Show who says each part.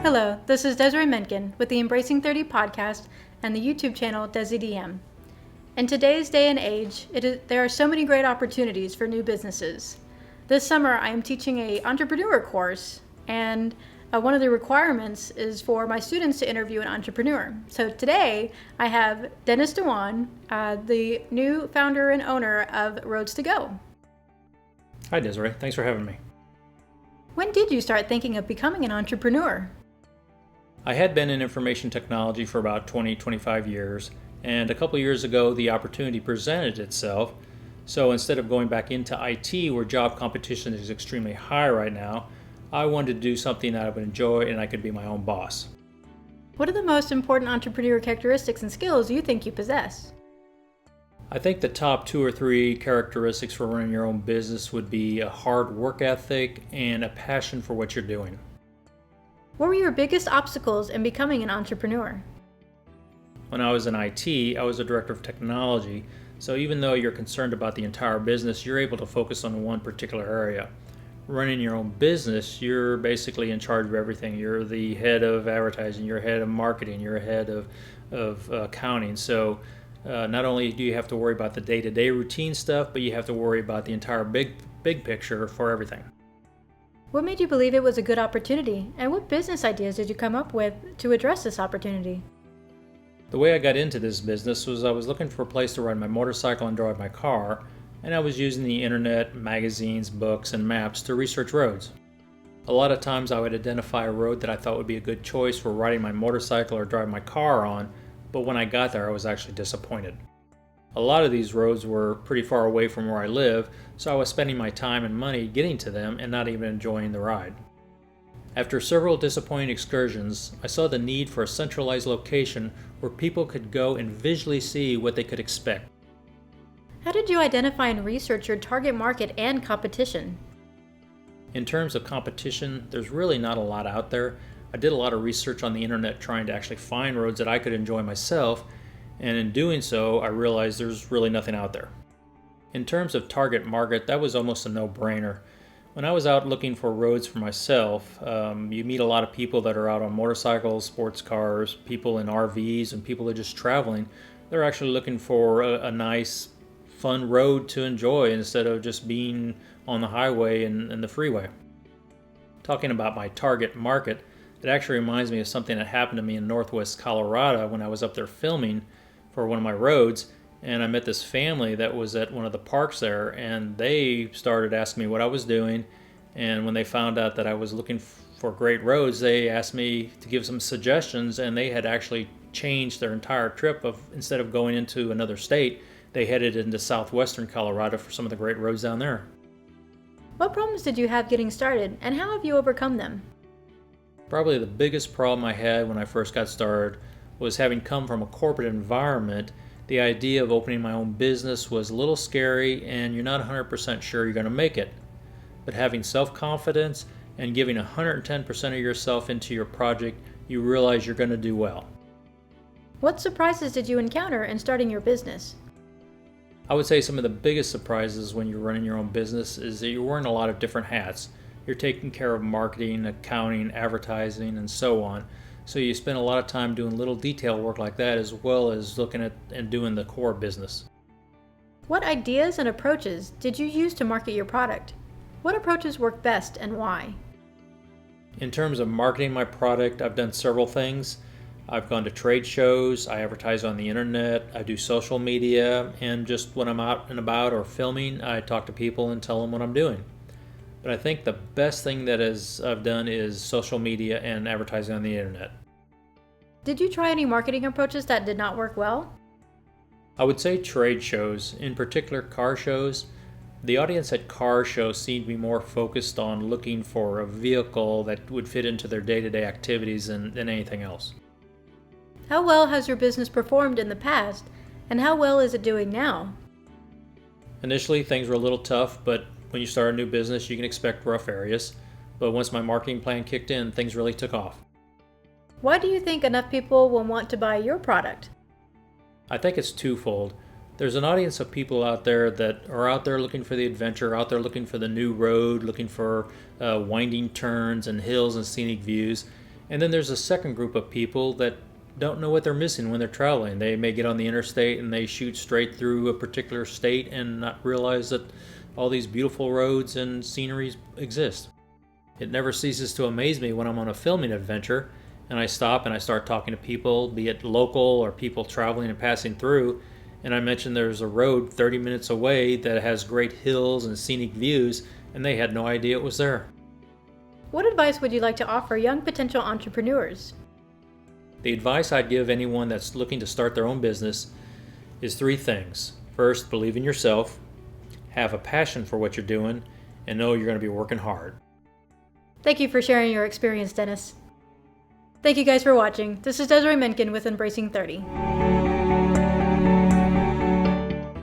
Speaker 1: Hello, this is Desiree Menken with the Embracing 30 podcast and the YouTube channel DesiDM. In today's day and age, there are so many great opportunities for new businesses. This summer, I am teaching an entrepreneur course, and one of the requirements is for my students to interview an entrepreneur. So today, I have Dennis Duan, the new founder and owner of RoadsToGo.
Speaker 2: Hi Desiree, thanks for having me.
Speaker 1: When did you start thinking of becoming an entrepreneur?
Speaker 2: I had been in information technology for about 25 years, and a couple years ago the opportunity presented itself. So instead of going back into IT, where job competition is extremely high right now, I wanted to do something that I would enjoy and I could be my own boss.
Speaker 1: What are the most important entrepreneur characteristics and skills you think you possess?
Speaker 2: I think the top 2 or 3 characteristics for running your own business would be a hard work ethic and a passion for what you're doing.
Speaker 1: What were your biggest obstacles in becoming an entrepreneur?
Speaker 2: When I was in IT, I was a director of technology, so even though you're concerned about the entire business, you're able to focus on one particular area. Running your own business, you're basically in charge of everything. You're the head of advertising, you're head of marketing, you're head of accounting. So not only do you have to worry about the day-to-day routine stuff, but you have to worry about the entire big picture for everything.
Speaker 1: What made you believe it was a good opportunity, and what business ideas did you come up with to address this opportunity?
Speaker 2: The way I got into this business was I was looking for a place to ride my motorcycle and drive my car, and I was using the internet, magazines, books, and maps to research roads. A lot of times I would identify a road that I thought would be a good choice for riding my motorcycle or driving my car on, but when I got there I was actually disappointed. A lot of these roads were pretty far away from where I live, so I was spending my time and money getting to them and not even enjoying the ride. After several disappointing excursions, I saw the need for a centralized location where people could go and visually see what they could expect.
Speaker 1: How did you identify and research your target market and competition?
Speaker 2: In terms of competition, there's really not a lot out there. I did a lot of research on the internet trying to actually find roads that I could enjoy myself, and in doing so, I realized there's really nothing out there. In terms of target market, that was almost a no-brainer. When I was out looking for roads for myself, you meet a lot of people that are out on motorcycles, sports cars, people in RVs, and people that are just traveling. They're actually looking for a nice, fun road to enjoy instead of just being on the highway and the freeway. Talking about my target market, it actually reminds me of something that happened to me in northwest Colorado when I was up there filming for one of my roads, and I met this family that was at one of the parks there, and they started asking me what I was doing, and when they found out that I was looking for great roads, they asked me to give some suggestions, and they had actually changed their entire trip. Instead of going into another state, they headed into southwestern Colorado for some of the great roads down there.
Speaker 1: What problems did you have getting started, and how have you overcome them?
Speaker 2: Probably the biggest problem I had when I first got started was having come from a corporate environment. The idea of opening my own business was a little scary, and you're not 100% sure you're going to make it. But having self-confidence and giving 110% of yourself into your project, you realize you're going to do well.
Speaker 1: What surprises did you encounter in starting your business?
Speaker 2: I would say some of the biggest surprises when you're running your own business is that you're wearing a lot of different hats. You're taking care of marketing, accounting, advertising, and so on. So you spend a lot of time doing little detail work like that, as well as looking at and doing the core business.
Speaker 1: What ideas and approaches did you use to market your product? What approaches work best and why?
Speaker 2: In terms of marketing my product, I've done several things. I've gone to trade shows, I advertise on the internet, I do social media, and just when I'm out and about or filming, I talk to people and tell them what I'm doing. But I think the best thing that I've done is social media and advertising on the internet.
Speaker 1: Did you try any marketing approaches that did not work well?
Speaker 2: I would say trade shows, in particular car shows. The audience at car shows seemed to be more focused on looking for a vehicle that would fit into their day-to-day activities than anything else.
Speaker 1: How well has your business performed in the past, and how well is it doing now?
Speaker 2: Initially, things were a little tough, but when you start a new business, you can expect rough areas. But once my marketing plan kicked in, things really took off.
Speaker 1: Why do you think enough people will want to buy your product?
Speaker 2: I think it's twofold. There's an audience of people out there that are out there looking for the adventure, out there looking for the new road, looking for winding turns and hills and scenic views. And then there's a second group of people that don't know what they're missing when they're traveling. They may get on the interstate and they shoot straight through a particular state and not realize that all these beautiful roads and sceneries exist. It never ceases to amaze me when I'm on a filming adventure and I stop and I start talking to people, be it local or people traveling and passing through, and I mention there's a road 30 minutes away that has great hills and scenic views, and they had no idea it was there.
Speaker 1: What advice would you like to offer young potential entrepreneurs?
Speaker 2: The advice I'd give anyone that's looking to start their own business is 3 things. First, believe in yourself, have a passion for what you're doing, and know you're going to be working hard.
Speaker 1: Thank you for sharing your experience, Dennis. Thank you guys for watching. This is Desiree Menken with Embracing 30.